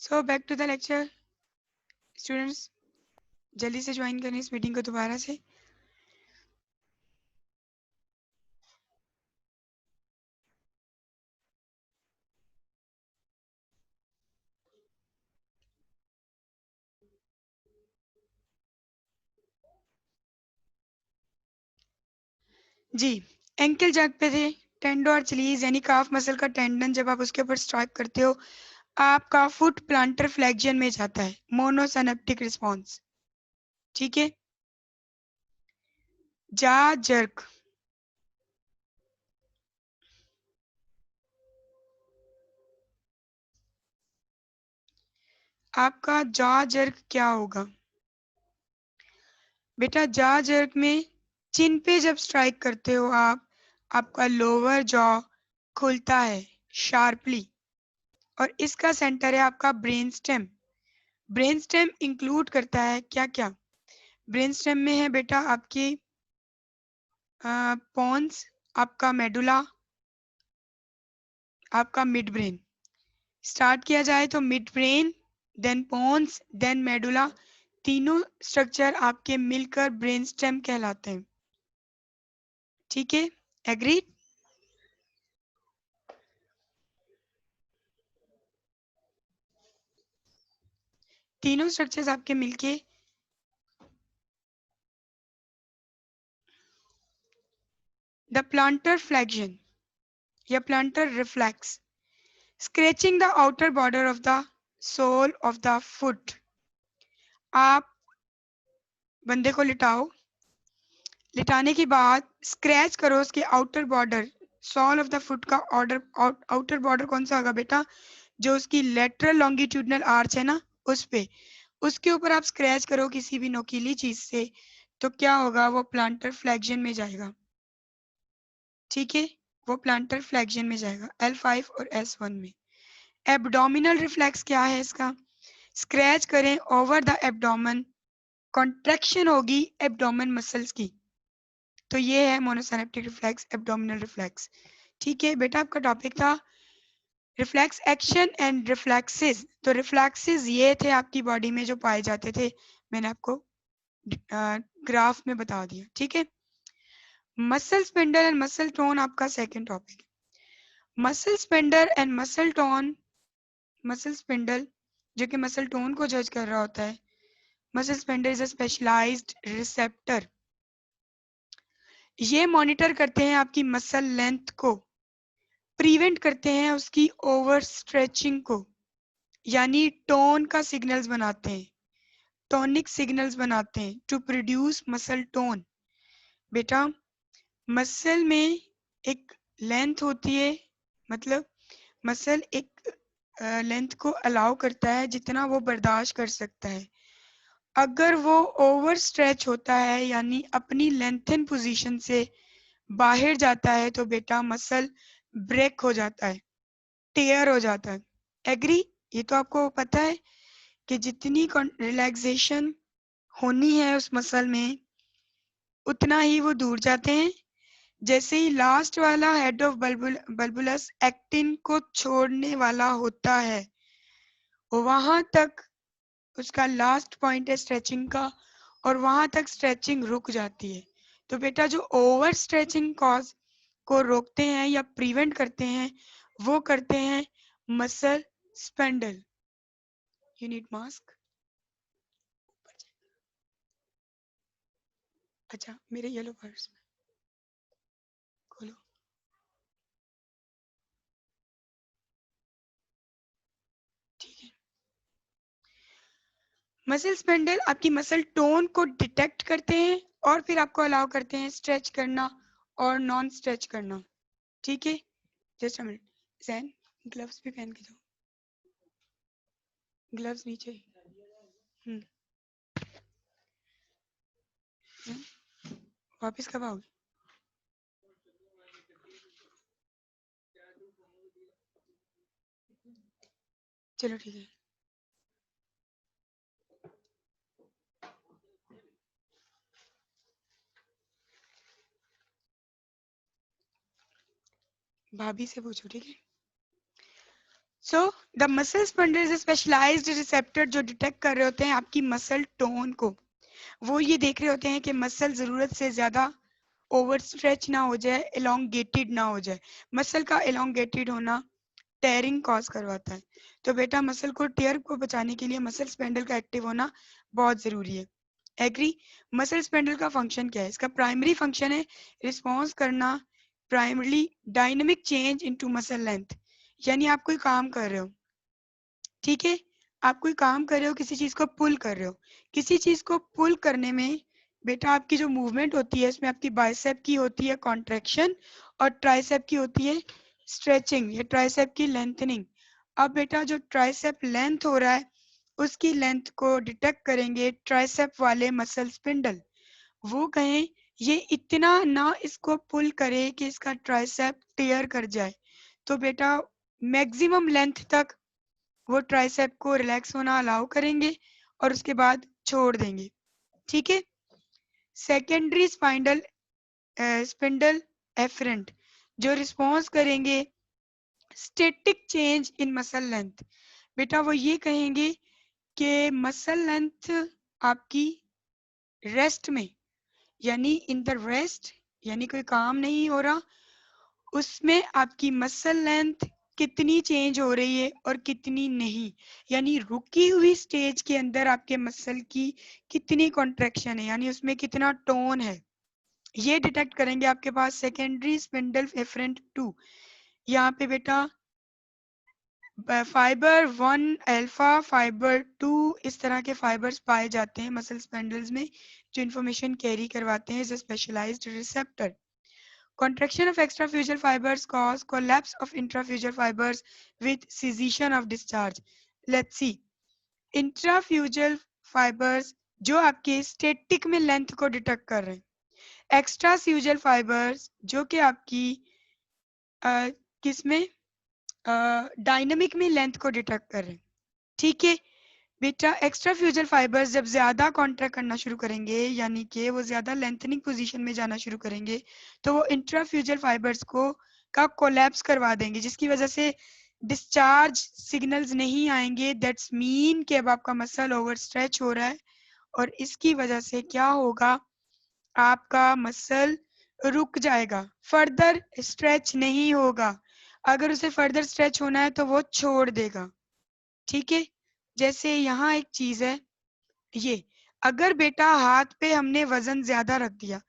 So back to the lecture. Students जल्दी से join करें इस मीटिंग को दोबारा से। जी, एंकल जैक पे थे। टेंडो और चिलीज यानी काफ मसल का टेंडन जब आप उसके ऊपर स्ट्राइक करते हो, आपका फुट प्लांटर फ्लेक्शन में जाता है, मोनोसिनेप्टिक रिस्पॉन्स। ठीक है। जा जर्क, आपका जा जर्क क्या होगा बेटा? जा जर्क में चिन पे जब स्ट्राइक करते हो आप, आपका लोअर जॉ खुलता है शार्पली, और इसका सेंटर है आपका brain stem. Brain stem include करता है क्या क्या? ब्रेन स्टेम में है बेटा आपकी पॉन्स, आपका मेडुला, आपका मिड ब्रेन। स्टार्ट किया जाए तो midbrain, then pons, then medulla. तीनों स्ट्रक्चर आपके मिलकर ब्रेन स्टेम कहलाते हैं। ठीक है, एग्री? तीनों स्ट्रक्चर्स आपके मिलके द प्लांटर फ्लेक्शन या plantar reflex, scratching the outer border of the sole of the foot. आप बंदे को लिटाओ, लिटाने के बाद स्क्रैच करो उसके outer border, sole of the foot का ऑर्डर। आउटर बॉर्डर कौन सा होगा बेटा? जो उसकी लेटरल लॉन्गिट्यूडनल आर्च है ना, उस पे, उसके ऊपर आप स्क्रैच करो किसी भी नोकीली चीज से, तो क्या होगा? वो प्लांटर फ्लेक्शन में जाएगा। ठीक है, वो प्लांटर फ्लेक्शन में जाएगा L5 और S1 में। एब्डोमिनल रिफ्लेक्स क्या है इसका? स्क्रैच करें ओवर द एब्डोमेन, कॉन्ट्रैक्शन होगी एब्डोमेन मसल्स की, तो ये है मोनोसिनेप्टिक रिफ्लेक्स, एब्डोमिनल रिफ्लेक्स। ठीक है बेटा, आपका टॉपिक था रिफ्लेक्स एक्शन एंड रिफ्लेक्सेस। तो रिफ्लेक्सेस ये थे आपकी बॉडी में जो पाए जाते थे, मैंने आपको ग्राफ में बता दिया। ठीक है, muscle spindle and muscle tone आपका second topic. Muscle spindle and muscle tone, muscle spindle जो कि मसल टोन को जज कर रहा होता है। Muscle spindle is a specialised receptor, ये मॉनिटर करते हैं आपकी मसल लेंथ को, प्रिवेंट करते हैं उसकी ओवर स्ट्रेचिंग को, यानी टोन का सिग्नल्स बनाते हैं, टोनिक सिग्नल्स बनाते हैं टू प्रोड्यूस मसल टोन। बेटा मसल में एक लेंथ होती है, मतलब मसल एक लेंथ को अलाउ करता है जितना वो बर्दाश्त कर सकता है। अगर वो ओवर स्ट्रेच होता है यानी अपनी लेंथन पोजीशन से बाहर जाता है, तो बेटा मसल ब्रेक हो जाता है, टेयर हो जाता है। एग्री? ये तो आपको पता है कि जितनी रिलैक्सेशन होनी है उस मसल में, उतना ही वो दूर जाते हैं। जैसे ही लास्ट वाला हेड ऑफ बल्बुलस एक्टिन को छोड़ने वाला होता है, वहां तक उसका लास्ट पॉइंट है स्ट्रेचिंग का, और वहां तक स्ट्रेचिंग रुक जाती है। तो बेटा जो ओवर स्ट्रेचिंग कॉज को रोकते हैं या प्रिवेंट करते हैं, वो करते हैं muscle spindle. You need mask. अच्छा, मेरे येलो पर्स में खोलो। ठीक है, मसल स्पेंडल आपकी मसल टोन को डिटेक्ट करते हैं और फिर आपको अलाउ करते हैं स्ट्रेच करना और नॉन स्ट्रेच करना। ठीक है, just a minute. Jain gloves भी पहन के दो, ग्लव्स नीचे। हम्म, जैन, वापस कब आओगे? चलो ठीक है। भाभी से पूछो, ठीक है? So the muscle spindle is specialised receptor जो डिटेक्ट कर रहे होते हैं आपकी मसल टोन को। वो ये देख रहे होते हैं कि मसल जरूरत से ज्यादा ओवर स्ट्रेच ना हो जाए, एलोंगेटेड ना हो जाए। मसल का एलोंगेटेड होना टेयरिंग कॉज करवाता है। तो बेटा मसल को टेयर को बचाने के लिए मसल स्पेंडल का एक्टिव होना बहुत जरूरी है। एग्री। मसल स्पेंडल का फंक्शन क्या है? इसका प्राइमरी फंक्शन है रिस्पॉन्स करना primarily dynamic change into muscle length. यानी आप कोई काम कर रहे हो, ठीक है, आप कोई काम कर रहे हो, किसी चीज को पुल कर रहे हो। किसी चीज को पुल करने में बेटा आपकी जो मूवमेंट होती है इसमें आपकी बाइसेप की होती है कॉन्ट्रैक्शन और ट्राइसेप की होती है स्ट्रेचिंग या ट्राइसेप की लेंथनिंग। अब बेटा जो ट्राइसेप लेंथ हो रहा है उसकी लेंथ को डिटेक्ट करेंगे ट्राइसेप वाले मसल स्पिंडल। वो कहें ये इतना ना इसको पुल करे कि इसका ट्राइसेप टेयर कर जाए, तो बेटा मैक्सिमम लेंथ तक वो ट्राइसेप को रिलैक्स होना अलाउ करेंगे और उसके बाद छोड़ देंगे, ठीक है। सेकेंडरी स्पाइंडल स्पिंडल एफरेंट जो रिस्पॉन्स करेंगे static change in muscle length. बेटा वो ये कहेंगे कि मसल लेंथ आपकी रेस्ट में, यानी इन द रेस्ट, यानी कोई काम नहीं हो रहा उसमें आपकी मसल लेंथ कितनी चेंज हो रही है और कितनी नहीं, यानी रुकी हुई स्टेज के अंदर आपके मसल की कितनी कॉन्ट्रैक्शन है, यानी उसमें कितना टोन है, ये डिटेक्ट करेंगे आपके पास सेकेंडरी स्पिंडल एफरेंट 2। यहाँ पे बेटा फाइबर 1 अल्फा फाइबर 2 इस तरह के फाइबर्स पाए जाते हैं मसल स्पेंडल्स में जो इन्फॉर्मेशन कैरी करवाते हैं as a specialised receptor. Contraction of extrafugal fibers cause collapse of intrafugal fibers with cessation of discharge. Let's see. Intrafugal fibers जो आपके स्टेटिक में लेंथ को डिटेक्ट कर रहे हैं, एक्स्ट्राफ्यूजल फाइबर्स जो कि आपकी किसमें डायनामिक में लेंथ को डिटेक्ट कर रहे हैं, ठीक है। बेटा एक्स्ट्राफ्यूजल फाइबर्स जब ज्यादा कॉन्ट्रैक्ट करना शुरू करेंगे यानी कि वो ज्यादा लेंथनिंग पोजीशन में जाना शुरू करेंगे तो वो इंट्राफ्यूजल फाइबर्स को का कोलैप्स करवा देंगे जिसकी वजह से डिस्चार्ज सिग्नल्स नहीं आएंगे। दैट्स मीन कि अब आपका मसल ओवर स्ट्रेच हो रहा है और इसकी वजह से क्या होगा, आपका मसल रुक जाएगा, फर्दर स्ट्रेच नहीं होगा। अगर उसे फर्दर स्ट्रेच होना है तो वो छोड़ देगा, ठीक है। जैसे यहाँ एक चीज है, ये अगर बेटा हाथ पे हमने वजन ज्यादा रख दिया,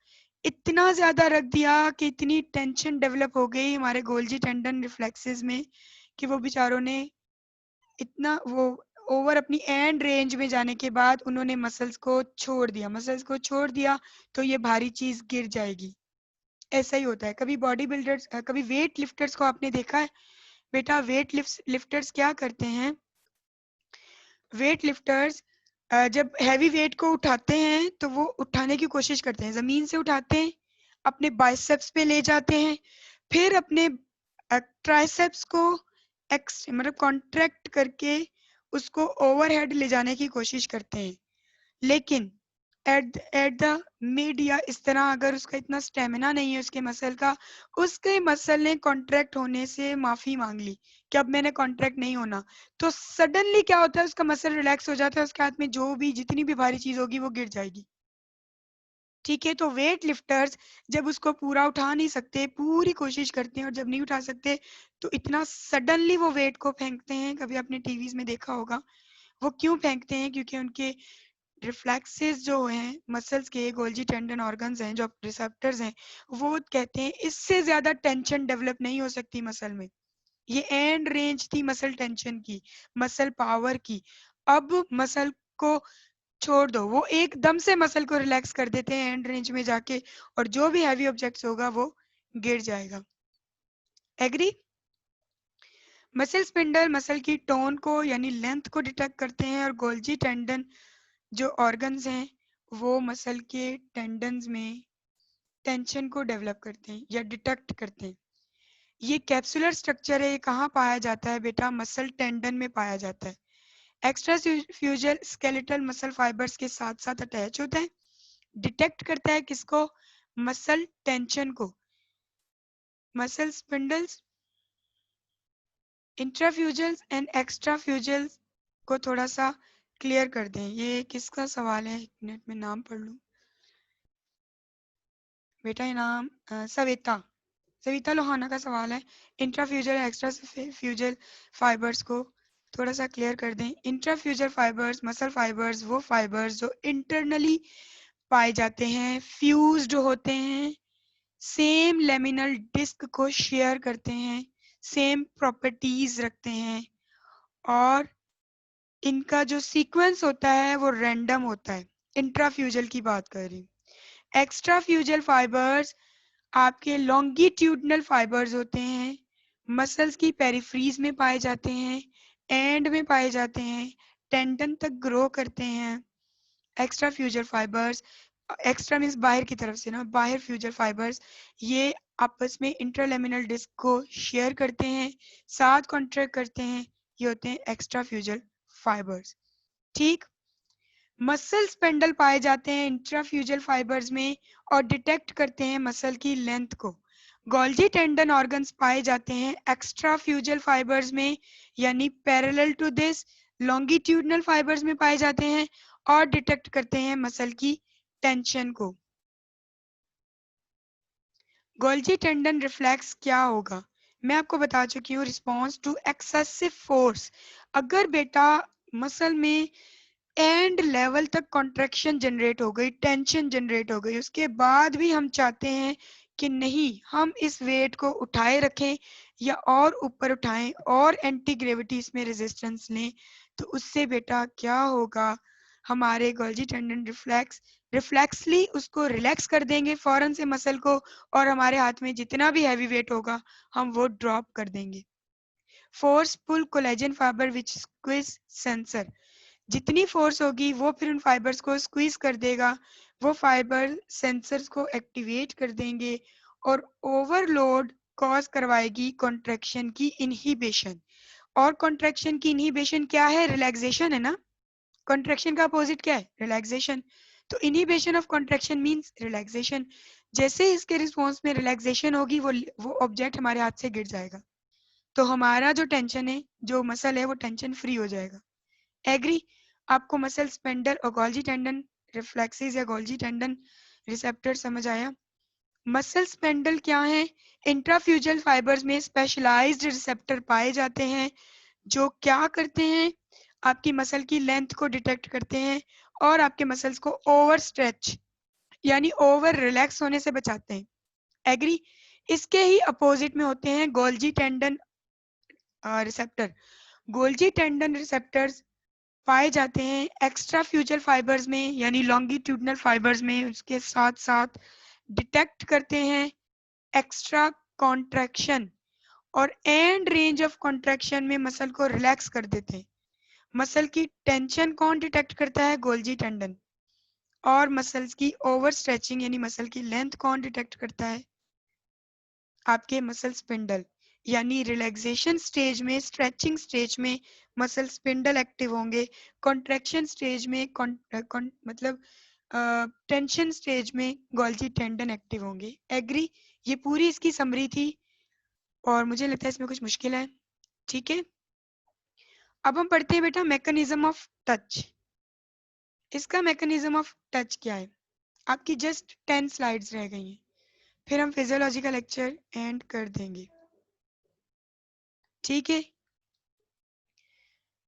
इतना ज्यादा रख दिया कि इतनी टेंशन डेवलप हो गई हमारे गोल्जी टेंडन रिफ्लेक्सेस में कि वो बेचारों ने इतना वो ओवर अपनी एंड रेंज में जाने के बाद उन्होंने मसल्स को छोड़ दिया, मसल्स को छोड़ दिया तो ये भारी चीज गिर जाएगी। ऐसा ही होता है। कभी बॉडी बिल्डर्स कभी वेट लिफ्टर्स को आपने देखा है? बेटा वेट लिफ्टर्स क्या करते हैं, वेट लिफ्टर्स जब हैवी वेट को उठाते हैं तो वो उठाने की कोशिश करते हैं, जमीन से उठाते हैं, अपने बाइसेप्स पे ले जाते हैं, फिर अपने ट्राइसेप्स को मतलब कॉन्ट्रैक्ट करके उसको ओवरहेड ले जाने की कोशिश करते हैं। लेकिन एट द मिड या इस तरह अगर उसका इतना स्टेमिना नहीं है उसके मसल का, उसके मसल ने कॉन्ट्रैक्ट होने से माफी मांग ली कि अब मैंने कॉन्ट्रैक्ट नहीं होना, तो सडनली क्या होता है उसका मसल रिलैक्स हो जाता है, उसके हाथ में जो भी जितनी भी भारी चीज होगी वो गिर जाएगी, ठीक है। तो वेट लिफ्टर्स जब उसको पूरा उठा नहीं सकते पूरी कोशिश करते हैं और जब नहीं उठा सकते तो इतना सडनली वो वेट को फेंकते हैं। कभी आपने टीवीज में देखा होगा वो क्यों फेंकते हैं, क्योंकि उनके रिफ्लेक्सेस जो हैं मसल्स के गोल्जी टेंडन ऑर्गन्स हैं जो रिसेप्टर्स हैं वो कहते हैं इससे ज्यादा टेंशन डेवलप नहीं हो सकती मसल में। ये एंड रेंज थी मसल टेंशन की, मसल पावर की। अब मसल को छोड़ दो, वो एकदम से मसल को रिलैक्स कर देते हैं एंड रेंज में जाके और जो भी हैवी ऑब्जेक्ट्स होगा वो गिर जाएगा। एग्री। मसल स्पिंडल मसल की टोन को यानी लेंथ को डिटेक्ट करते हैं और गोल्जी टेंडन जो ऑर्गन्स हैं वो मसल के टेंडन्स में टेंशन को डेवलप करते हैं या डिटेक्ट करते हैं। ये कैप्सुलर स्ट्रक्चर है, ये कहाँ पाया जाता है बेटा, मसल टेंडन में पाया जाता है। एक्स्ट्रा फ्यूजल स्केलेटल मसल फाइबर्स के साथ साथ अटैच होता है, डिटेक्ट करता है किसको, मसल टेंशन को। मसल स्पिंडल्स इंट्राफ्यूजल्स एंड एक्स्ट्राफ्यूजल्स को थोड़ा सा क्लियर कर दें। ये किसका सवाल है, एक मिनट में नाम पढ़ लूँ। बेटा ये नाम सविता लोहाना का सवाल है। इंट्राफ्यूजल एक्स्ट्रा फ्यूजल फाइबर्स को थोड़ा सा क्लियर कर दें। इंट्राफ्यूजल फाइबर्स मसल फाइबर्स वो फाइबर्स जो इंटरनली पाए जाते हैं, फ्यूज्ड होते हैं, सेम लेमिनल डिस्क को शेयर करते हैं, सेम प्रॉपर्टीज रखते हैं और इनका जो सीक्वेंस होता है वो रैंडम होता है। इंट्राफ्यूजल की बात कर रही हूँ। एक्स्ट्रा फ्यूजल फाइबर्स आपके लॉन्गिट्यूडनल फाइबर्स होते हैं, मसल्स की पेरिफ्रीज में पाए जाते हैं, एंड में पाए जाते हैं, टेंडन तक ग्रो करते हैं। एक्स्ट्रा फ्यूजल फाइबर्स, एक्स्ट्रा मीन्स बाहर की तरफ से ना, बाहर फ्यूजल फाइबर्स ये आपस में इंटरलेमिनल डिस्क को शेयर करते हैं, साथ कॉन्ट्रैक्ट करते हैं, ये होते हैं एक्स्ट्रा फ्यूजल फाइबर्स। ठीक। मसल स्पेंडल पाए जाते हैं इंट्राफ्यूजल फाइबर्स में और डिटेक्ट करते हैं मसल की लेंथ को। गोल्जी टेंडन ऑर्गन्स पाए जाते हैं एक्स्ट्रा फ्यूजल फाइबर्स में, यानी parallel to this longitudinal fibres में पाए जाते हैं और डिटेक्ट करते हैं मसल की टेंशन को। गोल्जी टेंडन रिफ्लेक्स क्या होगा, मैं आपको बता चुकी हूँ। Response to excessive force. अगर बेटा मसल में एंड लेवल तक कॉन्ट्रैक्शन जनरेट हो गई, टेंशन जनरेट हो गई, उसके बाद भी हम चाहते हैं कि नहीं हम इस वेट को उठाए रखें या और ऊपर उठाएं और एंटी ग्रेविटी इसमें रेजिस्टेंस लें, तो उससे बेटा क्या होगा, हमारे गोल्जी टेंडन रिफ्लेक्सली उसको रिलैक्स कर देंगे फौरन से मसल को, और हमारे हाथ में जितना भी हैवी वेट होगा हम वो ड्रॉप कर देंगे। Force pull collagen fibre which squeeze sensor, जितनी फोर्स होगी वो फिर उन फाइबर्स को स्क्वीज कर देगा, वो फाइबर सेंसर्स को एक्टिवेट कर देंगे और ओवरलोड कॉज करवाएगी कॉन्ट्रैक्शन की इनहिबिशन। और कॉन्ट्रैक्शन की इनहिबिशन क्या है, रिलैक्सेशन है ना। कॉन्ट्रैक्शन का अपोजिट क्या है, रिलैक्सेशन। तो inhibition of contraction means relaxation. जैसे इसके रिस्पॉन्स में रिलैक्सेशन होगी वो ऑब्जेक्ट हमारे हाथ से गिर जाएगा, तो हमारा जो टेंशन है, जो मसल है, वो टेंशन फ्री हो जाएगा। एग्री। आपको मसल स्पेंडल और गोल्जी टेंडन रिफ्लेक्सेस या गोल्जी टेंडन रिसेप्टर समझ आया। मसल स्पेंडल क्या है, इंट्राफ्यूजल फाइबर्स में स्पेशलाइज्ड रिसेप्टर पाए जाते हैं जो क्या करते हैं, आपकी मसल की लेंथ को डिटेक्ट करते हैं और आपके मसल्स को ओवर स्ट्रेच यानी ओवर रिलैक्स होने से बचाते हैं। एग्री। इसके ही अपोजिट में होते हैं Golgi tendon receptor. Golgi tendon receptors पाए जाते हैं एक्स्ट्रा फ्यूजल फाइबर्स में यानी लॉन्गिट्यूडनल फाइबर्स में, उसके साथ साथ डिटेक्ट करते हैं एक्स्ट्रा कॉन्ट्रैक्शन और एंड रेंज ऑफ कॉन्ट्रैक्शन में मसल को रिलैक्स कर देते हैं। मसल की टेंशन कौन डिटेक्ट करता है, गोल्जी टेंडन। और मसल्स की ओवर स्ट्रेचिंग यानी मसल की लेंथ कौन डिटेक्ट करता है, आपके मसल स्पिंडल। यानी रिलैक्सेशन स्टेज में, स्ट्रेचिंग स्टेज में मसल स्पिंडल एक्टिव होंगे, कॉन्ट्रैक्शन स्टेज में मतलब टेंशन स्टेज में गोल्जी टेंडन एक्टिव होंगे। एग्री। ये पूरी इसकी समरी थी और मुझे लगता है इसमें कुछ मुश्किल है। ठीक है, अब हम पढ़ते हैं बेटा मैकेनिज्म ऑफ टच। इसका मैकेनिज्म ऑफ टच क्या है, आपकी जस्ट 10 स्लाइड्स रह गई हैं, फिर हम फिजियोलॉजी का लेक्चर एंड कर देंगे। ठीक है,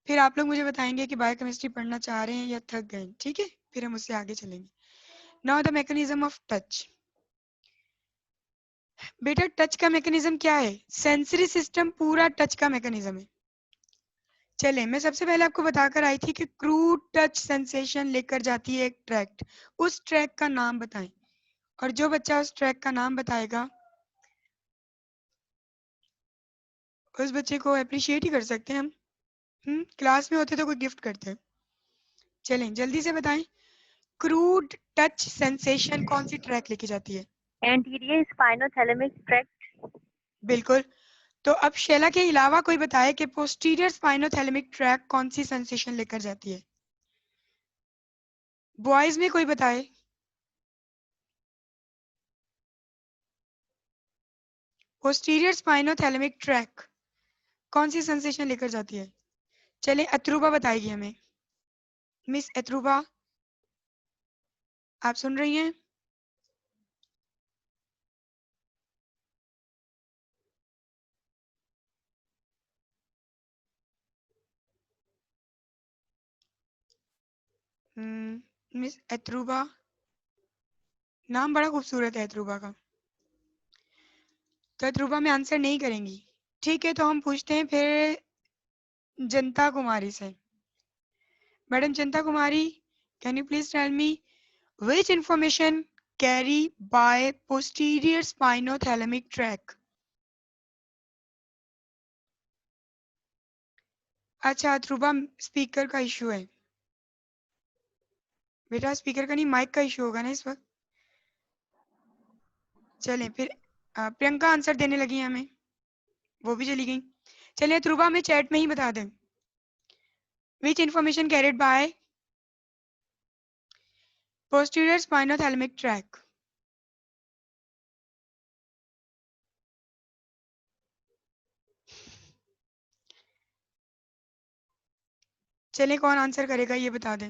फिर आप लोग मुझे बताएंगे कि बायोकेमिस्ट्री पढ़ना चाह रहे हैं या थक गए। ठीक है, फिर हम उससे आगे चलेंगे। Now the mechanism of touch. बेटा टच का मैकेनिज्म क्या है, सेंसरी सिस्टम पूरा टच का मैकेनिज्म है। चले, मैं सबसे पहले आपको बताकर आई थी कि क्रूड टच सेंसेशन लेकर जाती है एक ट्रैक्ट, उस ट्रैक का नाम बताएं। और जो बच्चा उस ट्रैक का नाम बताएगा उस बच्चे को अप्रिशिएट ही कर सकते हैं हम। क्लास में होते तो कोई गिफ्ट करते हैं। चलें जल्दी से बताएं, क्रूड टच सेंसेशन कौन सी ट्रैक लेके जाती है, एंटीरियर स्पाइनोथैलेमिक ट्रैक्ट। बिल्कुल। तो अब शैला के अलावा कोई बताए कि पोस्टीरियर स्पाइनोथैलेमिक ट्रैक कौन सी सेंसेशन लेकर जाती है। बॉयज में कोई बताए, पोस्टीरियर स्पाइनोथैलेमिक ट्रैक कौन सी सेंसेशन लेकर जाती है? चले अत्रुबा बताएगी हमें। मिस अत्रुबा, आप सुन रही हैं? मिस अत्रुबा, नाम बड़ा खूबसूरत है अत्रुबा का। तो अत्रुबा में आंसर नहीं करेंगी। ठीक है, तो हम पूछते हैं फिर जनता कुमारी से। Madam Janta Kumari, can you please tell me which information carry by posterior spinothalamic tract? अच्छा ध्रुवा, स्पीकर का इशू है बेटा, स्पीकर का नहीं माइक का इशू होगा ना इस वक्त। चलें फिर प्रियंका आंसर देने लगी हैं हमें, वो भी चली गई। चलिए ध्रुवा, हमें चैट में ही बता दें which information carried by posterior spinothalamic tract? चलिए कौन आंसर करेगा ये बता दें।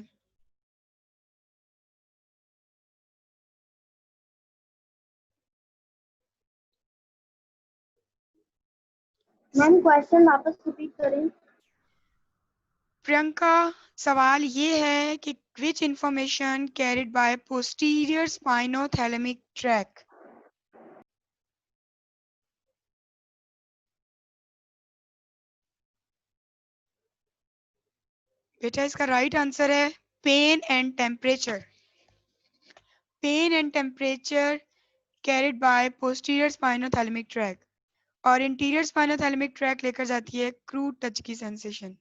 मैम क्वेश्चन वापस रिपीट करें। प्रियंका, सवाल ये है कि which information carried by posterior spinothalamic tract? बेटा इसका राइट आंसर है pain and temperature. Pain and temperature carried by posterior spinothalamic tract, और इंटीरियर स्पाइनोथैलेमिक ट्रैक लेकर जाती है क्रूड टच की सेंसेशन।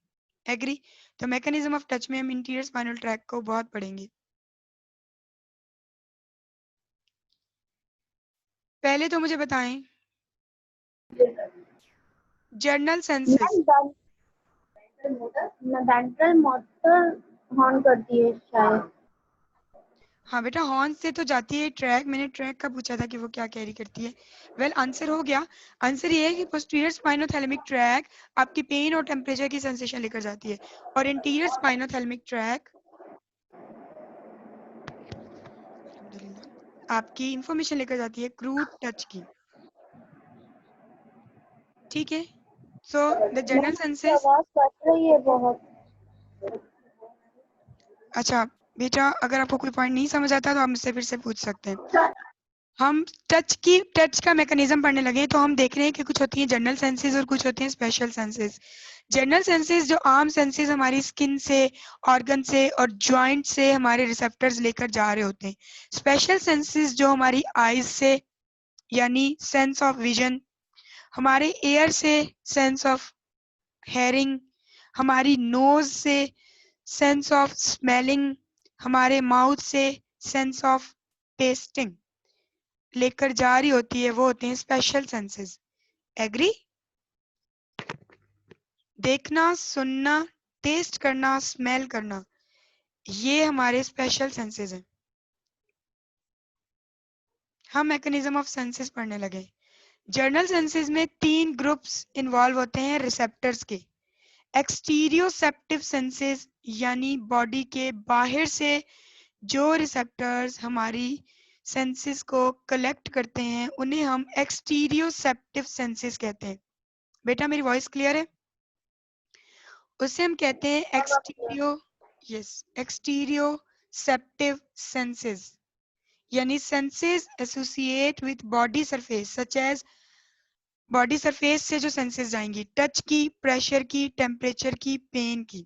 एग्री? तो मैकेनिज्म ऑफ टच में हम इंटीरियर स्पाइनल ट्रैक को बहुत पढ़ेंगे। पहले तो मुझे बताएं journal senses. Ventral motor horn करती है शायद। हाँ बेटा, हॉर्न से तो जाती है ट्रैक, मैंने ट्रैक का पूछा था कि वो क्या कैरी करती है। वेल आंसर हो गया। आंसर ये है कि पोस्टीरियर स्पाइनोथैलेमिक ट्रैक आपकी पेन और टेम्परेचर की सेंसेशन लेकर जाती है, और इंटीरियर स्पाइनोथैलेमिक ट्रैक आपकी इंफॉर्मेशन लेकर जाती है क्रूड टच की। ठीक है, सो द जनरल सेंसेस। आवाज कट रही है बहुत। अच्छा बेटा, अगर आपको कोई पॉइंट नहीं समझ आता तो आप मुझसे फिर से पूछ सकते हैं। हम टच का मैकेनिज्म पढ़ने लगे तो हम देख रहे हैं कि कुछ होती है जनरल सेंसेस और कुछ होती हैं स्पेशल सेंसेस। जनरल सेंसेस जो आम सेंसेस हमारी स्किन से, ऑर्गन से और जॉइंट से हमारे रिसेप्टर्स लेकर जा रहे होते हैं। स्पेशल सेंसेस जो हमारी आईज से, यानी सेंस ऑफ विजन, हमारे एयर से सेंस ऑफ हेयरिंग, हमारी नोज से सेंस ऑफ स्मेलिंग, हमारे माउथ से सेंस ऑफ टेस्टिंग लेकर जा रही होती है, वो होते हैं स्पेशल सेंसेस। एग्री? देखना, सुनना, टेस्ट करना, स्मेल करना, ये हमारे स्पेशल सेंसेस हैं। हम मैकेनिज्म ऑफ सेंसेस पढ़ने लगे। जर्नल सेंसेस में 3 ग्रुप्स इन्वॉल्व होते हैं रिसेप्टर्स के। एक्सटीरियोसेप्टिव सेंसेस यानी बॉडी के बाहर से जो रिसेप्टर्स हमारी सेंसेस को कलेक्ट करते हैं उन्हें हम एक्सटीरियोसेप्टिव सेंसेस कहते हैं। बेटा मेरी वॉइस क्लियर है? उसे हम कहते हैं एक्सटीरियोसेप्टिव सेंसेस, यानी senses associate with body surface, such as body surface से जो सेंसेस जाएंगी, टच की, प्रेशर की, टेम्परेचर की, पेन की।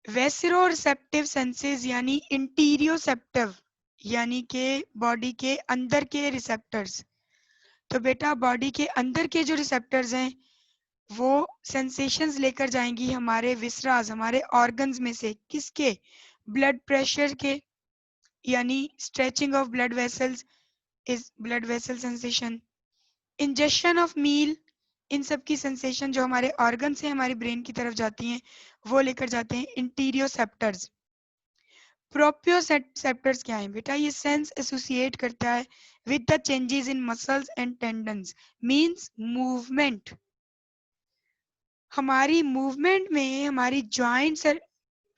वेसिरोरिसेप्टिव सेंसेस यानी इंटीरियोसेप्टिव, यानी के बॉडी के अंदर के रिसेप्टर्स। तो बेटा बॉडी के अंदर के जो रिसेप्टर्स हैं वो सेंसेशंस लेकर जाएंगी हमारे विसराज, हमारे ऑर्गन्स में से। किसके? ब्लड प्रेशर के, यानी stretching of blood vessels is blood vessel sensation. Injection of meal, इन सब की सेंसेशन जो हमारे ऑर्गन से हमारे ब्रेन की तरफ जाती हैं वो लेकर जाते हैं इंटीरियोसेप्टर्स। प्रोप्रियोसेप्टर्स क्या है बेटा? ये सेंस एसोसिएट करता है with the changes in muscles and tendons, means movement. हमारी मूवमेंट में हमारी जॉइंट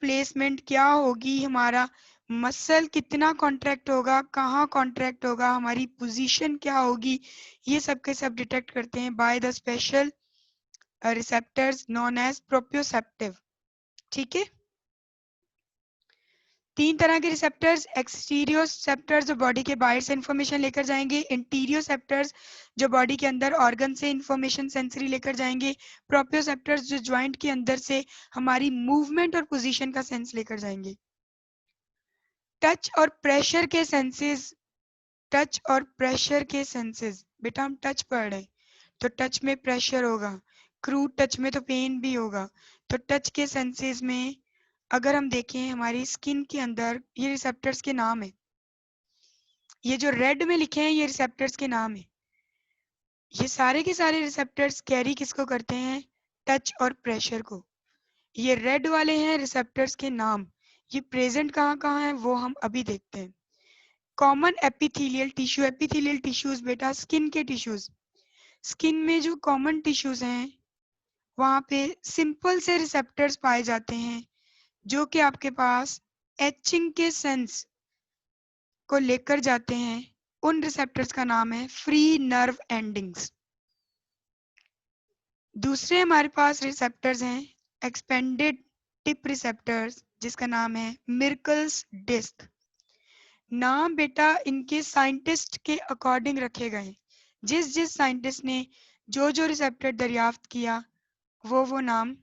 प्लेसमेंट क्या होगी, हमारा मसल कितना कॉन्ट्रैक्ट होगा, कहाँ कॉन्ट्रैक्ट होगा, हमारी पोजीशन क्या होगी, ये सब के सब डिटेक्ट करते हैं by the special receptors known as proprioceptive. ठीक है, 3 तरह के रिसेप्टर्स, एक्सटीरियोसेप्टर्स जो बॉडी के बाहर से इंफॉर्मेशन लेकर जाएंगे, इंटीरियोसेप्टर्स जो बॉडी के अंदर ऑर्गन से इंफॉर्मेशन सेंसरी लेकर जाएंगे, प्रोप्रियोसेप्टर्स जो ज्वाइंट के अंदर से हमारी मूवमेंट और पोजीशन का सेंस लेकर जाएंगे। टच और प्रेशर के सेंसेस, टच और प्रेशर के सेंसेस, बेटा हम टच पढ़ रहे हैं तो टच में प्रेशर होगा, क्रूड टच में तो पेन भी होगा। तो टच के सेंसेस में अगर हम देखें हमारी स्किन के अंदर ये रिसेप्टर्स के नाम है, ये जो रेड में लिखे हैं ये रिसेप्टर्स के नाम है। ये सारे के सारे रिसेप्टर्स कैरी किसको करते हैं, टच और प्रेशर को। ये रेड वाले हैं रिसेप्टर्स के नाम, ये प्रेजेंट कहाँ कहाँ है वो हम अभी देखते हैं। Common epithelial tissue, epithelial tissues बेटा स्किन के टिश्यूज, स्किन में जो कॉमन टिश्यूज हैं वहां पे सिंपल से रिसेप्टर्स पाए जाते हैं जो कि आपके पास एचिंग के सेंस को लेकर जाते हैं। उन रिसेप्टर्स का नाम है फ्री नर्व एंडिंग्स। दूसरे हमारे पास रिसेप्टर्स हैं एक्सपेंडेड टिप रिसेप्टर्स जिसका नाम है मिर्कल्स डिस्क। नाम बेटा इनके साइंटिस्ट के अकॉर्डिंग रखे गए, जिस जिस साइंटिस्ट ने जो जो रिसेप्टर दरियाफ्त किया वो नाम।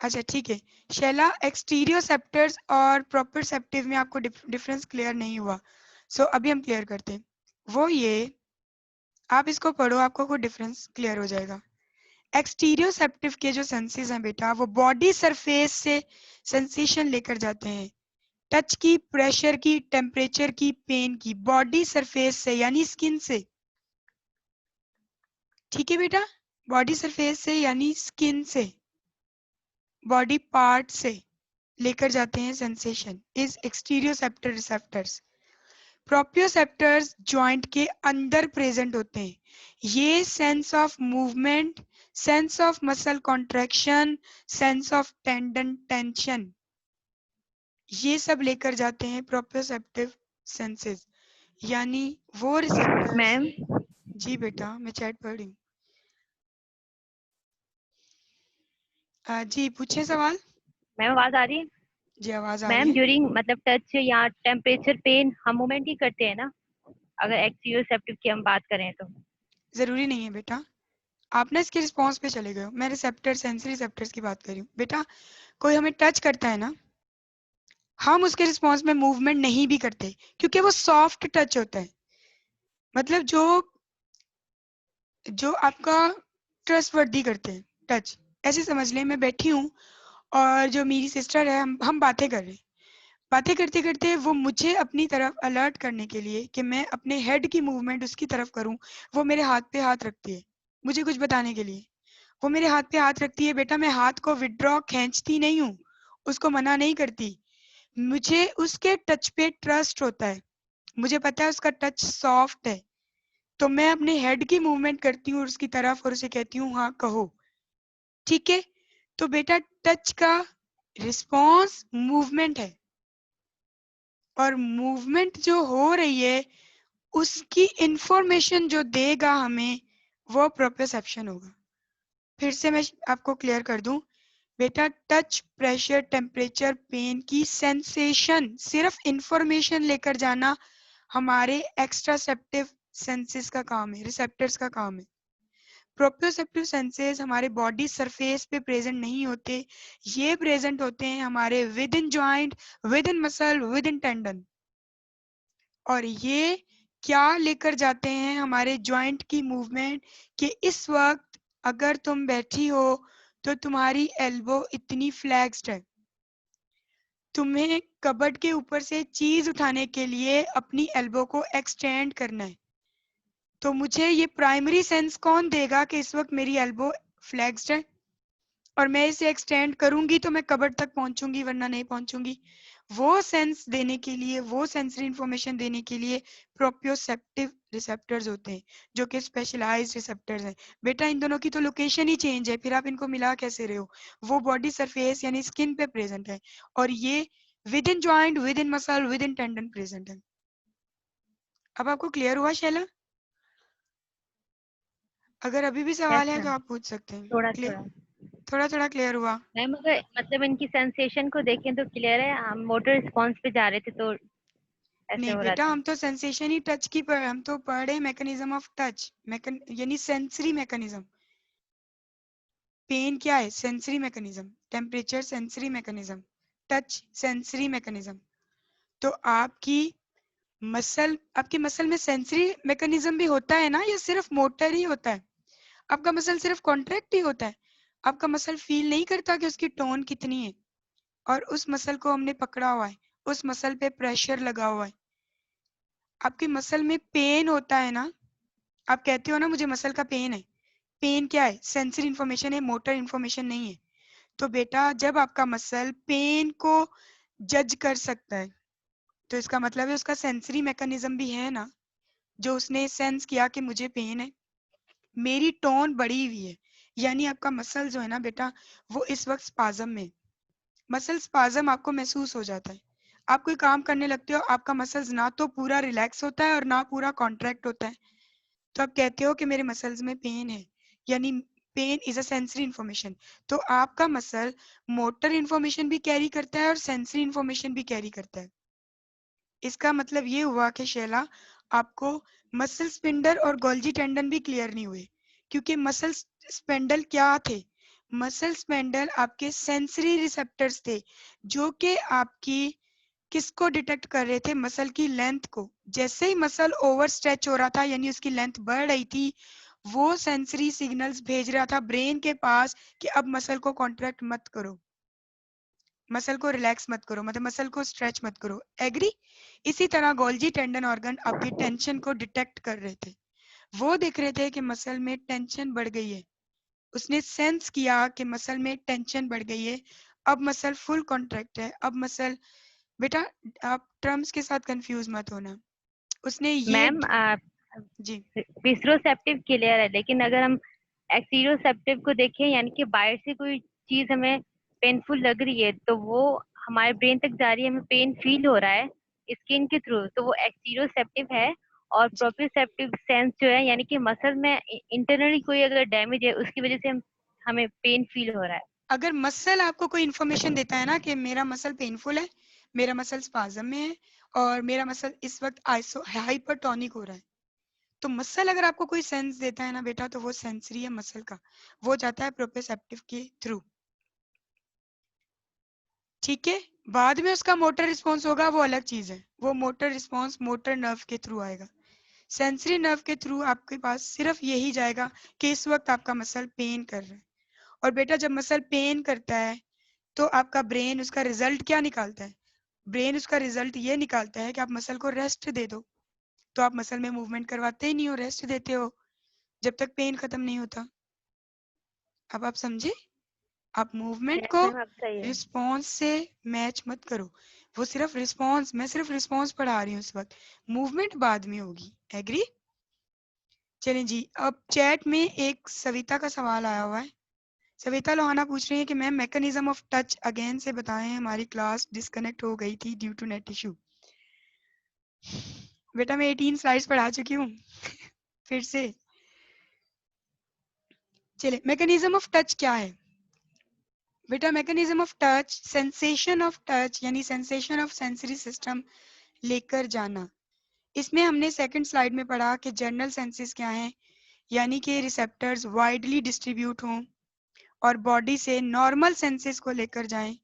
अच्छा ठीक है शैला, एक्सटीरियोसेप्टर्स और प्रोप्रियोसेप्टिव में आपको डिफरेंस क्लियर नहीं हुआ, सो अभी हम क्लियर करते हैं। वो ये, आप इसको पढ़ो आपको कोई डिफरेंस क्लियर हो जाएगा। एक्सटीरियोसेप्टिव के जो सेंसेस हैं बेटा वो बॉडी सरफेस से सेंसेशन लेकर जाते हैं, टच की, प्रेशर की, टेम्परेचर की, पेन की, बॉडी सरफेस से यानी स्किन से। ठीक है बेटा, बॉडी सरफेस से यानी स्किन से, बॉडी पार्ट से लेकर जाते हैं sensation is exteroceptor receptors. Proprioceptors joint के अंदर प्रेजेंट होते हैं, ये sense of movement, sense of muscle contraction, sense of tendon tension, ये सब लेकर जाते हैं प्रोप्रियोसेप्टिव सेंसेस, यानी वो रिसेप्टर्स। मैम जी बेटा मैं चैट पढ़ रही हूँ। जी पूछे सवाल। मैम आवाज आ रही है? जी आवाज आ रही मैम है। ड्यूरिंग मतलब टच या टेम्परेचर पेन हम मूवमेंट ही करते हैं ना, अगर एक्सटीरियोसेप्टिव की हम बात करें तो? जरूरी नहीं है बेटा, आप ना इसके रिस्पॉन्स पे चले गए हो, मैं रिसेप्टर सेंसरी रिसेप्टर्स की बात कर रही हूँ। बेटा कोई हमें टच करता है ना, हम उसके रिस्पॉन्स में मूवमेंट नहीं भी करते क्योंकि वो सॉफ्ट टच होता है, मतलब जो आपका ट्रस्टवर्दी करते हैं टच। ऐसे समझ लें मैं बैठी हूँ और जो मेरी सिस्टर है हम बातें कर रहे हैं, बातें करते करते वो मुझे अपनी तरफ अलर्ट करने के लिए कि मैं अपने हेड की मूवमेंट उसकी तरफ करूं, वो मेरे हाथ पे हाथ रखती है मुझे कुछ बताने के लिए, वो मेरे हाथ पे हाथ रखती है। बेटा मैं हाथ को विड्रॉ खींचती नहीं हूँ, उसको मना नहीं करती, मुझे उसके टच पे ट्रस्ट होता है, मुझे पता है उसका टच सॉफ्ट है, तो मैं अपने हेड की मूवमेंट करती हूँ उसकी तरफ और उसे कहती हूँ हाँ कहो। ठीक है, तो बेटा टच का रिस्पॉन्स मूवमेंट है, और मूवमेंट जो हो रही है उसकी इंफॉर्मेशन जो देगा हमें वो प्रोप्रियोसेप्शन होगा। फिर से मैं आपको क्लियर कर दूं, बेटा टच, प्रेशर, टेम्परेचर, पेन की सेंसेशन सिर्फ इंफॉर्मेशन लेकर जाना हमारे एक्स्ट्रासेप्टिव सेंसेस का काम है, रिसेप्टर्स का काम है। प्रोप्रियोसेप्टिव सेंसेस हमारे बॉडी सरफेस पे प्रेजेंट नहीं होते, ये प्रेजेंट होते हैं हमारे with in joint, with in muscle, with in tendon, और ये क्या लेकर जाते हैं हमारे जॉइंट की मूवमेंट कि इस वक्त अगर तुम बैठी हो तो तुम्हारी एल्बो इतनी फ्लैक्स्ड है, तुम्हें कबर्ड के ऊपर से चीज उठाने के लिए अपनी एल्बो को एक्सटेंड करना है, तो मुझे ये प्राइमरी सेंस कौन देगा कि इस वक्त मेरी एल्बो फ्लैक्स्ड है, और मैं इसे एक्सटेंड करूंगी तो मैं कबर तक पहुंचूंगी, वरना नहीं पहुंचूंगी। वो सेंस देने के लिए, वो सेंसरी इंफॉर्मेशन देने के लिए प्रोप्रियोसेप्टिव रिसेप्टर्स होते हैं, जो कि स्पेशलाइज्ड रिसेप्टर्स हैं। बेटा इन दोनों की तो लोकेशन ही चेंज है, फिर आप इनको मिला कैसे रहे हो? वो बॉडी सरफेस यानी स्किन पे प्रेजेंट है, और ये with in joint, with in muscle, with in tendon present है। अब आपको क्लियर हुआ शैला? अगर अभी भी यस सवाल है तो मैम, आप पूछ सकते हैं। थोड़ा क्लियर, थोड़ा। थोड़ा थोड़ा क्लियर हुआ? मैम अगर मतलब इनकी सेंसेशन को देखें तो क्लियर है, हम मोटर रिस्पॉन्स पे जा रहे थे तो ऐसे नहीं हो रहा बेटा, था। हम तो सेंसेशन ही टच की पढ़, हम तो पढ़ रहे मैकेनिज्म ऑफ टच, यानी सेंसरी मैकेनिज्म। पेन क्या है? Sensory mechanism. Temperature sensory mechanism, touch sensory mechanism. तो आपकी मसल में सेंसरी मैकेनिज्म भी होता है ना, या सिर्फ मोटर ही होता है? आपका मसल सिर्फ कॉन्ट्रैक्ट ही होता है? आपका मसल फील नहीं करता कि उसकी टोन कितनी है, और उस मसल को हमने पकड़ा हुआ है, उस मसल पे प्रेशर लगा हुआ है। आपकी मसल में पेन होता है ना, आप कहते हो ना मुझे मसल का पेन है। पेन क्या है? सेंसरी इंफॉर्मेशन है, मोटर इंफॉर्मेशन नहीं है। तो बेटा जब आपका मसल पेन को जज कर सकता है, तो इसका मतलब है उसका सेंसरी मैकेनिज्म भी है ना, जो उसने सेंस किया कि मुझे पेन है, मेरी टोन बढ़ी हुई है। यानी आपका मसल जो है ना बेटा, वो इस वक्त स्पाज्म में, मसल स्पाज्म आपको महसूस हो जाता है। आप कोई काम करने लगते हो, आपका मसल्स ना तो पूरा रिलैक्स होता है और ना पूरा कॉन्ट्रैक्ट होता है, तो आप कहते हो कि मेरे मसल्स में पेन है, यानी pain is a sensory information. तो आपका मसल मोटर इंफॉर्मेशन भी कैरी करता है और सेंसरी इंफॉर्मेशन भी कैरी करता है। इसका मतलब ये हुआ कि शैला, आपको मसल स्पिंडल और गोल्जी टेंडन भी क्लियर नहीं हुए, क्योंकि मसल स्पेंडल क्या थे? मसल स्पेंडल आपके सेंसरी रिसेप्टर्स थे, जो कि आपकी किसको डिटेक्ट कर रहे थे? मसल की लेंथ को। जैसे ही मसल ओवर स्ट्रेच हो रहा था, यानी उसकी लेंथ बढ़ रही थी, वो सेंसरी सिग्नल्स भेज रहा था ब्रेन के पास कि अब मसल को कॉन्ट्रैक्ट मत करो, मसल को रिलैक्स मत करो, मतलब मसल को स्ट्रेच मत करो। एग्री? इसी तरह गोल्जी टेंडन ऑर्गन आपकी टेंशन को डिटेक्ट कर रहे थे। वो देख रहे थे कि मसल में टेंशन बढ़ गई है, उसने सेंस किया कि मसल में टेंशन बढ़ गई है, अब मसल फुल कॉन्ट्रैक्ट है, अब मसल, बेटा आप टर्म्स के साथ कंफ्यूज मत होना। उसने ये मैम जी विस्रोसेप्टिव क्लियर है, लेकिन अगर हम एक्सीरोसेप्टिव को देखें, यानी कि बाहर से कोई चीज हमें पेनफुल लग रही है तो वो हमारे ब्रेन तक जा रही है, हमें पेन फील हो रहा है स्किन के थ्रू, तो वो एक्सीरोसेप्टिव है। और जी प्रोप्रियोसेप्टिव सेंस जो है, यानी कि मसल में इंटरनली कोई अगर डैमेज है उसकी वजह से हमें पेन फील हो रहा है। अगर मसल आपको कोई इन्फॉर्मेशन देता है ना कि मेरा मसल पेनफुल है, मेरा मसल स्पाज्म में है, और मेरा मसल इस वक्त आइसो हाइपरटोनिक हो रहा है, तो मसल अगर आपको कोई सेंस देता है ना बेटा, तो वो सेंसरी है मसल का, वो जाता है प्रोप्रियोसेप्टिव के थ्रू। ठीक है? बाद में उसका मोटर रिस्पॉन्स होगा, वो अलग चीज है, वो मोटर रिस्पॉन्स मोटर नर्व के थ्रू आएगा। सेंसरी नर्व के थ्रू आपके पास सिर्फ यही जाएगा कि इस वक्त आपका मसल पेन कर रहा है। और बेटा जब मसल पेन करता है, तो आपका ब्रेन उसका रिजल्ट क्या निकालता है? ब्रेन उसका रिजल्ट ये निकालता है कि आप मसल को रेस्ट दे दो। तो आप मसल में मूवमेंट करवाते ही नहीं हो, रेस्ट देते हो जब तक पेन खत्म नहीं होता। अब आप समझे? आप मूवमेंट यस को मैम, अब सही है। रिस्पॉन्स से मैच मत करो। वो सिर्फ रिस्पॉन्स, मैं सिर्फ रिस्पॉन्स पढ़ा रही हूँ इस वक्त, मूवमेंट बाद में होगी। एग्री? चलें जी, अब चैट में एक सविता का सवाल आया हुआ है। सविता लोहाना पूछ रही है कि ma'am mechanism of touch again से बताएं, हमारी क्लास डिस्कनेक्ट हो गई थी ड्यू टू नेट इशू। बेटा मैं 18 स्लाइड्स पढ़ा चुकी हूँ फिर से। चले, मैकेनिज्म ऑफ टच क्या है? बेटा mechanism of touch, sensation of touch यानी सेंसेशन ऑफ सेंसरी सिस्टम लेकर जाना। इसमें हमने सेकंड स्लाइड में पढ़ा कि जर्नल सेंसेस क्या हैं, यानी कि रिसेप्टर्स वाइडली डिस्ट्रीब्यूट हों और बॉडी से नॉर्मल सेंसेस को लेकर जाएं,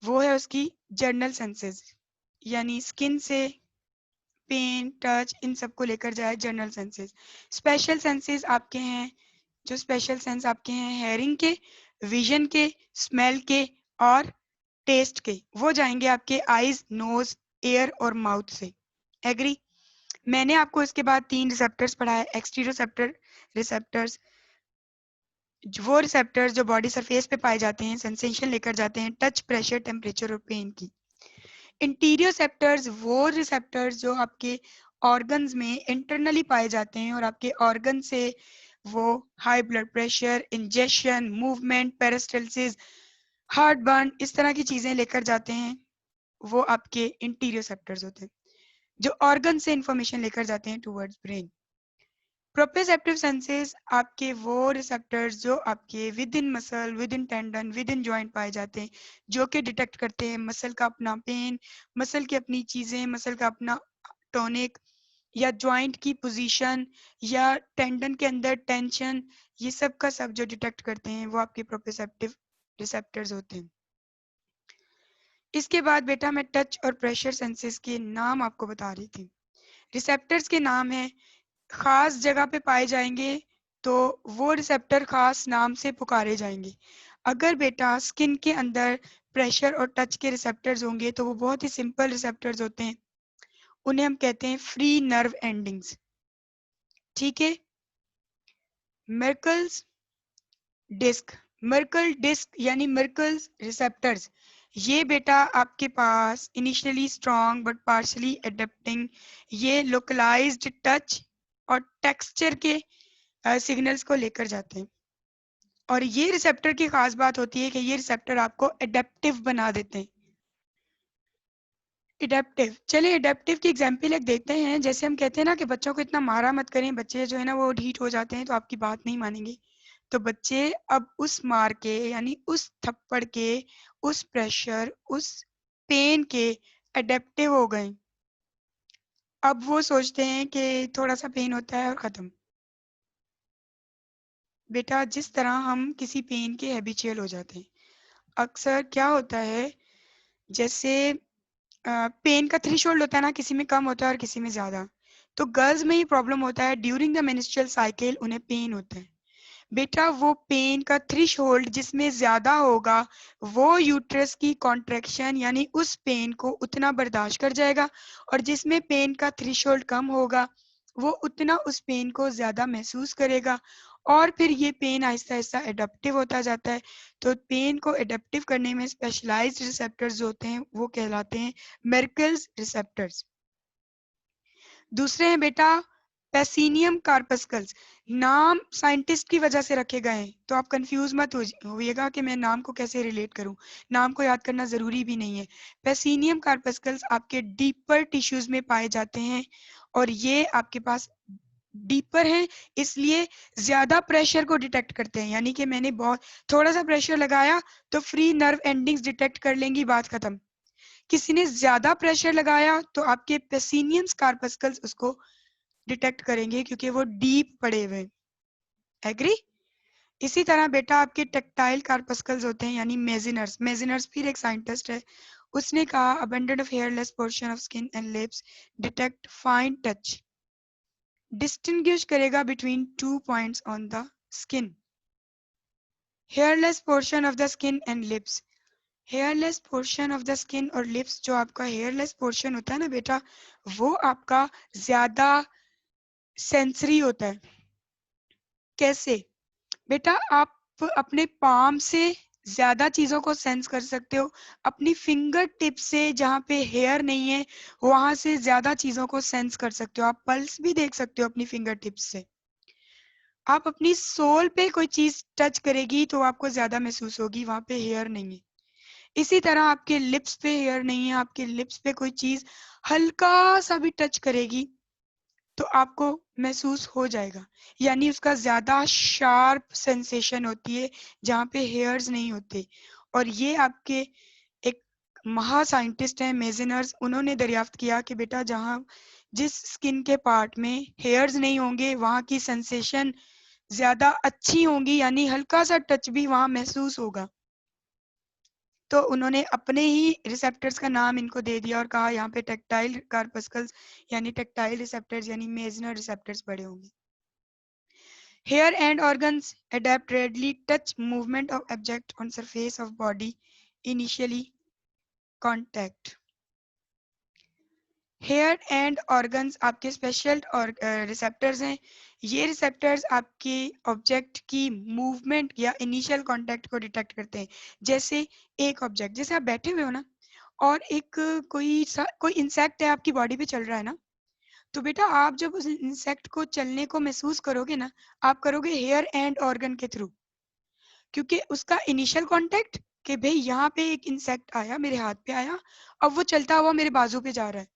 वो है उसकी जर्नल सेंसेस, यानी स्किन से पेन टच इन सब को लेकर जाए जर्नल सेंसेस। स्पेशल सेंसेस आपके हैं, जो स्पेशल सेंस आपके हैं हेयरिंग के, विजन के, स्मेल के और टेस्ट के, वो जाएंगे आपके आईज, नोज, एयर और माउथ से। एग्री? मैंने आपको इसके बाद 3 रिसेप्टर्स पढ़ाए, एक्सटीरियोसेप्टर रिसेप्टर्स, वो रिसेप्टर्स जो बॉडी सरफेस पे पाए जाते हैं, सेंसेशन लेकर जाते हैं टच, प्रेशर, टेम्परेचर और पेन की। इंटीरियोसेप्टर्स वो रिसेप्टर्स जो आपके ऑर्गन्स में इंटरनली पाए जाते हैं और आपके ऑर्गन से वो high blood pressure, injection, movement, peristalsis, heartburn, इस तरह की चीजें लेकर जाते हैं, वो आपके इंटीरियोसेप्टर्स होते हैं जो ऑर्गन से इंफॉर्मेशन लेकर जाते हैं टुवर्ड्स ब्रेन। प्रोप्रियोसेप्टिव सेंसेस आपके वो रिसेप्टर्स जो आपके with in muscle, with in tendon, with in joint पाए जाते हैं, जो कि डिटेक्ट करते हैं मसल का अपना पेन, मसल की अपनी चीजें, मसल का अपना टॉनिक या जॉइंट की पोजीशन या टेंडन के अंदर टेंशन, ये सब का सब जो डिटेक्ट करते हैं वो आपके प्रोप्रियोसेप्टिव रिसेप्टर्स होते हैं। इसके बाद बेटा मैं टच और प्रेशर सेंसेस के नाम आपको बता रही थी। रिसेप्टर्स के नाम है, खास जगह पे पाए जाएंगे तो वो रिसेप्टर खास नाम से पुकारे जाएंगे। अगर बेटा स्किन के अंदर प्रेशर और टच के रिसेप्टर्स होंगे तो वो बहुत ही सिंपल रिसेप्टर्स होते हैं, उन्हें हम कहते हैं फ्री नर्व एंडिंग्स। ठीक है। मर्कल्स डिस्क, मर्कल डिस्क यानी मर्कल्स रिसेप्टर्स, ये बेटा आपके पास initially strong but partially adapting, ये लोकलाइज्ड टच और टेक्सचर के सिग्नल्स को लेकर जाते हैं। और ये रिसेप्टर की खास बात होती है कि ये रिसेप्टर आपको एडेप्टिव बना देते हैं। एडेप्टिव, चलिए एडेप्टिव की एग्जांपल एक देखते हैं। जैसे हम कहते हैं ना कि बच्चों को इतना मारा मत करें, बच्चे जो है ना वो ढीठ हो जाते हैं तो आपकी बात नहीं मानेंगे। तो बच्चे अब उस मार के यानी उस थप्पड़ के, उस प्रेशर, उस पेन के एडेप्टिव हो गए। अब वो सोचते हैं कि थोड़ा सा पेन होता है और खत्म। बेटा जिस तरह हम किसी पेन के हैबिचुअल हो जाते हैं, अक्सर क्या होता है, जैसे पेन का थ्रेशोल्ड होता है ना, किसी में कम होता है और किसी में ज्यादा। तो गर्ल्स में ही प्रॉब्लम होता है, ड्यूरिंग द मेंस्ट्रुअल साइकिल उन्हें पेन होता है। बेटा वो पेन का थ्रेशोल्ड जिसमें ज्यादा होगा वो यूट्रस की कॉन्ट्रैक्शन यानी उस पेन को उतना बर्दाश्त कर जाएगा, और जिसमें पेन का थ्रेशोल्ड कम होगा वो उतना उस पेन को ज्यादा महसूस करेगा, और फिर ये पेन आहिस्ता आहिस्ता एडप्टिव होता जाता है। तो पेन को एडप्टिव करने में स्पेशलाइज्ड रिसेप्टर्स जो होते हैं वो कहलाते हैं मेर्कल्स रिसेप्टर्स। दूसरे हैं बेटा पेसिनियम कार्पस्कल्स। नाम साइंटिस्ट की वजह से रखे गए हैं, तो आप कंफ्यूज मत होइएगा कि मैं नाम को कैसे रिलेट करूं। नाम को याद करना जरूरी भी नहीं है। पेसिनियम कार्पस्कल्स आपके डीपर टिश्यूज में पाए जाते हैं, और ये आपके पास डीपर हैं, इसलिए ज्यादा प्रेशर को डिटेक्ट करते हैं। यानी कि मैंने बहुत थोड़ा सा प्रेशर लगाया तो फ्री नर्व एंडिंग्स डिटेक्ट कर लेंगी, बात खत्म। किसी ने ज्यादा प्रेशर लगाया तो आपके पेसिनियम कार्पस्कल्स उसको डिटेक्ट करेंगे क्योंकि वो डीप पड़े हुए। एग्री। इसी तरह बेटा आपके टेक्टाइल कार्पस्कल्स होते हैं यानी मेजिनर्स। मेजिनर्स फिर एक साइंटिस्ट है, उसने कहा abundant of hairless portion of skin and lips detect fine touch, distinguish करेगा between 2 points on the skin. Hairless portion of the skin and lips, hairless portion of the skin और लिप्स, जो आपका hairless portion होता है ना बेटा, वो आपका ज्यादा सेंसरी होता है। कैसे बेटा, आप अपने पाम से ज्यादा चीजों को सेंस कर सकते हो, अपनी फिंगर टिप से जहाँ पे हेयर नहीं है वहां से ज्यादा चीजों को सेंस कर सकते हो। आप पल्स भी देख सकते हो अपनी फिंगर टिप्स से। आप अपनी सोल पे कोई चीज टच करेगी तो आपको ज्यादा महसूस होगी, वहां पे हेयर नहीं है। इसी तरह आपके लिप्स पे हेयर नहीं है, आपके लिप्स पे कोई चीज हल्का सा भी टच करेगी तो आपको महसूस हो जाएगा, यानी उसका ज्यादा शार्प सेंसेशन होती है जहाँ पे हेयर्स नहीं होते। और ये आपके एक महा साइंटिस्ट हैं मेजनर्स, उन्होंने दरियाफ्त किया कि बेटा जहाँ जिस स्किन के पार्ट में हेयर्स नहीं होंगे वहाँ की सेंसेशन ज्यादा अच्छी होंगी, यानी हल्का सा टच भी वहाँ महसूस होगा। तो उन्होंने अपने ही रिसेप्टर्स का नाम इनको दे दिया और कहा यहाँ पे टेक्टाइल कार्पस्कल्स यानी टेक्टाइल रिसेप्टर्स यानी मेजनर रिसेप्टर्स बड़े होंगे। Hair and organs adapt readily touch movement of object on surface of body initially contact. Hair and organs आपके स्पेशल और रिसेप्टर्स हैं। ये रिसेप्टर्स आपके ऑब्जेक्ट की मूवमेंट या इनिशियल कांटेक्ट को डिटेक्ट करते हैं। जैसे एक ऑब्जेक्ट, जैसे आप बैठे हुए हो ना, और एक कोई इंसेक्ट है आपकी बॉडी पे चल रहा है ना, तो बेटा आप जब उस इंसेक्ट को चलने को महसूस करोगे ना, आप करोगे हेयर एंड ऑर्गन के थ्रू, क्योंकि उसका इनिशियल कांटेक्ट कि भाई यहाँ पे एक इंसेक्ट आया, मेरे हाथ पे आया, अब वो चलता हुआ मेरे बाजू पे जा रहा है,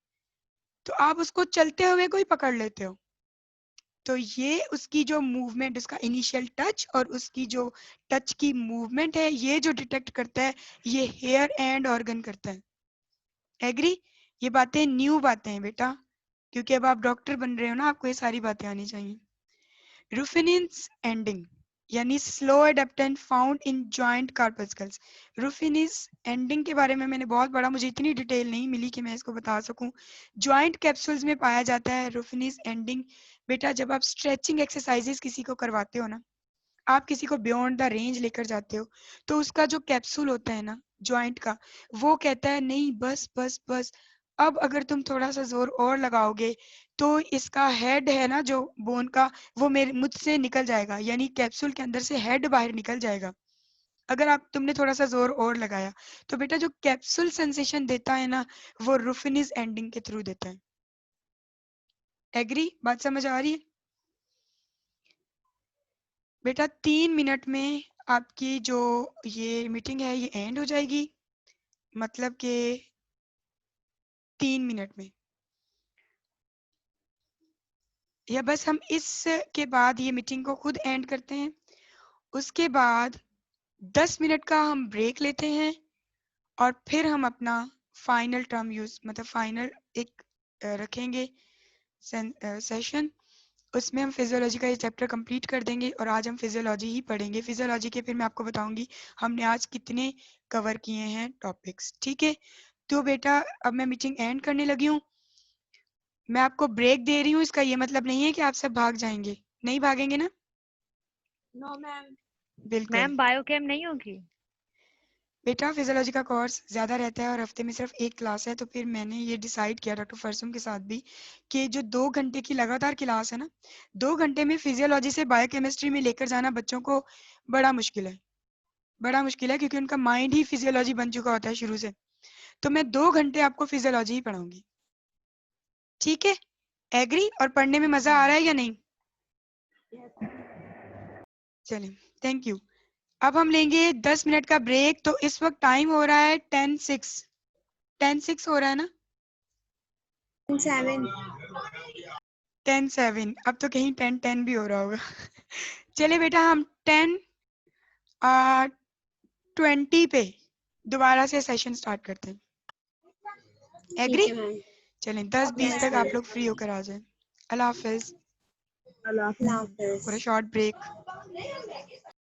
तो आप उसको चलते हुए को ही पकड़ लेते हो। तो ये उसकी जो मूवमेंट, उसका इनिशियल टच और उसकी जो टच की मूवमेंट है, ये जो डिटेक्ट करता है, ये हेयर एंड ऑर्गन करता है। एग्री? ये बातें न्यू बातें हैं बेटा, क्योंकि अब आप डॉक्टर बन रहे हो ना, आपको ये सारी बातें आनी चाहिए। रुफिनिन्स एंडिंग यानी slow adaptant found in joint corpuscles. Ruffini's ending के बारे में मैंने बहुत पढ़ा, मुझे इतनी डिटेल नहीं मिली कि मैं इसको बता सकूं। जॉइंट कैप्सूल्स में पाया जाता है रुफिनिस एंडिंग। बेटा जब आप स्ट्रेचिंग एक्सरसाइजेस किसी को करवाते हो ना, आप किसी को बियॉन्ड द रेंज लेकर जाते हो, तो उसका जो कैप्सूल होता है ना जॉइंट का, वो कहता है नहीं बस बस बस, अब अगर तुम थोड़ा सा जोर और लगाओगे तो इसका हेड है ना जो बोन का, वो मेरे मुझसे निकल जाएगा, यानी कैप्सूल के अंदर से हेड बाहर निकल जाएगा अगर आप तुमने थोड़ा सा जोर और लगाया। तो बेटा जो कैप्सूल सेंसेशन देता है ना, वो रुफिनिस एंडिंग के थ्रू देता है। एग्री? बात समझ आ रही है? बेटा 3 मिनट में आपकी जो ये मीटिंग है ये एंड हो जाएगी, मतलब कि 3 मिनट में, या बस हम इस के बाद ये मीटिंग को खुद एंड करते हैं। उसके बाद 10 मिनट का हम ब्रेक लेते हैं और फिर हम अपना फाइनल टर्म यूज, मतलब फाइनल एक रखेंगे सेशन। उसमें हम फिजियोलॉजी का ये चैप्टर कंप्लीट कर देंगे और आज हम फिजियोलॉजी ही पढ़ेंगे। फिजियोलॉजी के फिर मैं आपको बताऊंगी हमने आज कितने कवर किए हैं टॉपिक्स। ठीक है, तो बेटा अब मैं मीटिंग एंड करने लगी हूँ। मैं आपको ब्रेक दे रही हूँ, इसका ये मतलब नहीं है कि आप सब भाग जाएंगे। नहीं भागेंगे ना? No ma'am. बिल्कुल मैम बायोकेम नहीं होगी? बेटा, फिजियोलॉजी का कोर्स ज़्यादा रहता है और हफ्ते में सिर्फ एक क्लास है, तो फिर मैंने ये डिसाइड किया डॉक्टर फरसुम के साथ भी कि जो 2 घंटे की लगातार क्लास है ना, 2 घंटे में फिजियोलॉजी से बायोकेमिस्ट्री में लेकर जाना बच्चों को बड़ा मुश्किल है, बड़ा मुश्किल है, क्योंकि उनका माइंड ही फिजियोलॉजी बन चुका होता है शुरू से। तो मैं 2 घंटे आपको फिजियोलॉजी ही पढ़ाऊंगी। ठीक है? एग्री? और पढ़ने में मज़ा आ रहा है या नहीं? चलिए, थैंक यू। अब हम लेंगे 10 मिनट का ब्रेक। तो इस वक्त टाइम हो रहा है 10:06, 10:06 हो रहा है ना? 7। 10:07, अब तो कहीं 10:10 भी हो रहा होगा। चलिए बेटा, हम 10:20 पे दोबारा से सेशन स्टार्ट करते हैं। ठीक एग्री? है मैम। चलें 10:20 तक आप लोग फ्री होकर आ जाएं। अल्लाह हाफिज। अल्लाह हाफिज़। For a short break.